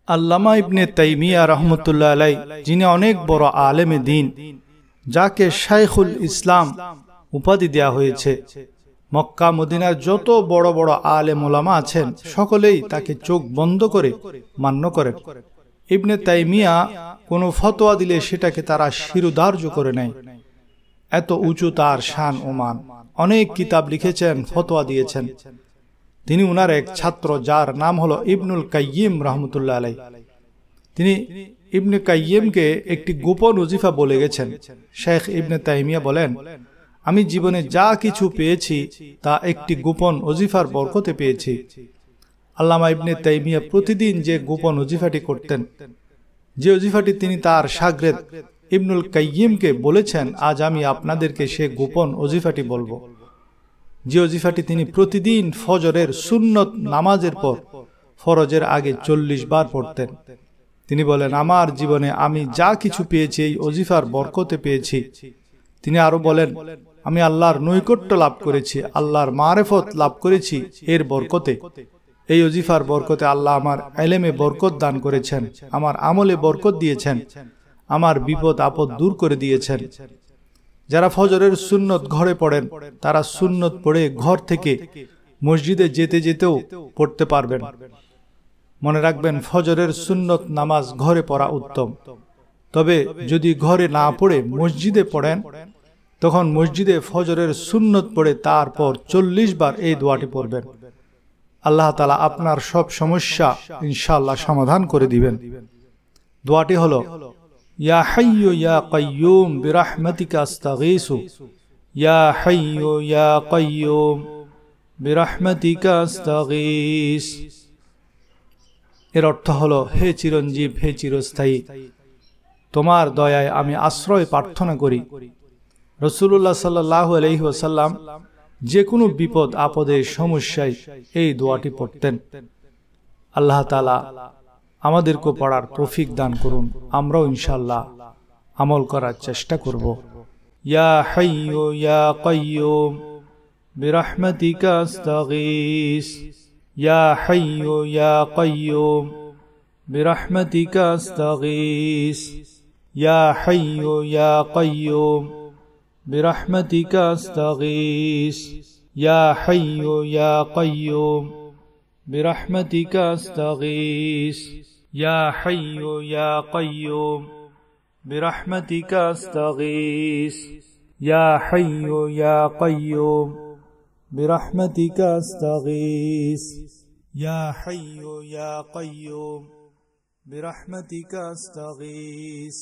আল্লামা ইবনে তাইমিয়া রহমতুল্লাহ আলাই, যিনি অনেক বড় আলেমে দ্বীন, যাকে শাইখুল ইসলাম উপাধি দেয়া হয়েছে, মক্কা মদিনার যত বড় বড় আলেম ওলামা আছেন সকলেই তাকে চোখ বন্ধ করে মান্য করেন। ইবনে তাইমিয়া কোনো ফতোয়া দিলে সেটাকে তারা শিরোধার্য করে নেয়। এত উঁচু তার শান ও মান। অনেক কিতাব লিখেছেন, ফতোয়া দিয়েছেন। তিনি উনার এক ছাত্র, যার নাম হলো ইবনুল কাইয়িম রহমতুল্লাহ আলাই, তিনি ইবনে কাইয়িমকে একটি গোপন ওজিফা বলে গেছেন। শেখ ইবনে তাইমিয়া বলেন, আমি জীবনে যা কিছু পেয়েছি তা একটি গোপন ওজিফার বরকতে পেয়েছি। আল্লামা ইবনে তাইমিয়া প্রতিদিন যে গোপন ওজিফাটি করতেন, যে ওজিফাটি তিনি তার শাগরেদ ইবনুল কাইয়িমকে বলেছেন, আজ আমি আপনাদেরকে সে গোপন ওজিফাটি বলবো। যে ওজিফাটি তিনি প্রতিদিন ফজরের সুন্নত নামাজের পর ফরজের আগে 40 বার পড়তেন। তিনি বলেন, আমার জীবনে আমি যা কিছু পেয়েছি এই ওজিফার বরকতে পেয়েছি। তিনি আরো বলেন, আমি আল্লাহর নৈকট্য লাভ করেছি, আল্লাহর মারেফত লাভ করেছি এর বরকতে। এই ওজিফার বরকতে আল্লাহ আমার ইলমে বরকত দান করেছেন, আমার আমলে বরকত দিয়েছেন, আমার বিপদ আপদ দূর করে দিয়েছেন। যারা ফজরের সুন্নত ঘরে পড়েন, তারা সুন্নত পড়ে ঘর থেকে মসজিদে যেতে যেতেও পড়তে পারবেন। মনে রাখবেন, ফজরের সুন্নত নামাজ ঘরে পড়া উত্তম। তবে যদি ঘরে না পড়ে মসজিদে পড়েন, তখন মসজিদে ফজরের সুন্নত পড়ে তারপর 40 বার এই দোয়াটি পড়বেন। আল্লাহ তাআলা আপনার সব সমস্যা ইনশাআল্লাহ সমাধান করে দিবেন। দোয়াটি হলো, ইয়া হাইয়্যু ইয়া কাইয়্যুম বিরহমাতিকা আস্তাগীসু, ইয়া হাইয়্যু ইয়া কাইয়্যুম বিরহমাতিকা আস্তাগীস। এর অর্থ হলো, হে চিরঞ্জীব, হে চিরস্থায়ী, তোমার দয়ায় আমি আশ্রয় প্রার্থনা করি। রাসূলুল্লাহ সাল্লাল্লাহু আলাইহি ওয়াসাল্লাম যে কোনো বিপদ আপদে সমস্যায় এই দোয়াটি পড়তেন। আল্লাহ তাআলা আমাদেরকে পড়ার তৌফিক দান করুন, আমরাও ইনশাআল্লাহ আমল করার চেষ্টা করব। ইয়া হাইয়্যু ইয়া কাইয়্যুম বিরহমাতিকা আস্তাগীস, ইয়া হাইয়্যু ইয়া কাইয়্যুম বিরহমাতিকা আস্তাগীস, ইয়া হাইয়্যু ইয়া কাইয়্যুম বিরহমাতিকা আস্তাগীস, ইয়া হাইয়্যু ইয়া কাইয়্যুম বিরহমাতিকা আস্তাগীস, ইয়া হাইয়্যু ইয়া কাইয়্যুম বিরহমাতিকা আস্তাগীস, ইয়া হাইয়্যু ইয়া কাইয়্যুম বিরহমাতিকা আস্তাগীস, ইয়া হাইয়্যু ইয়া কাইয়্যুম বিরহমাতিকা আস্তাগীস।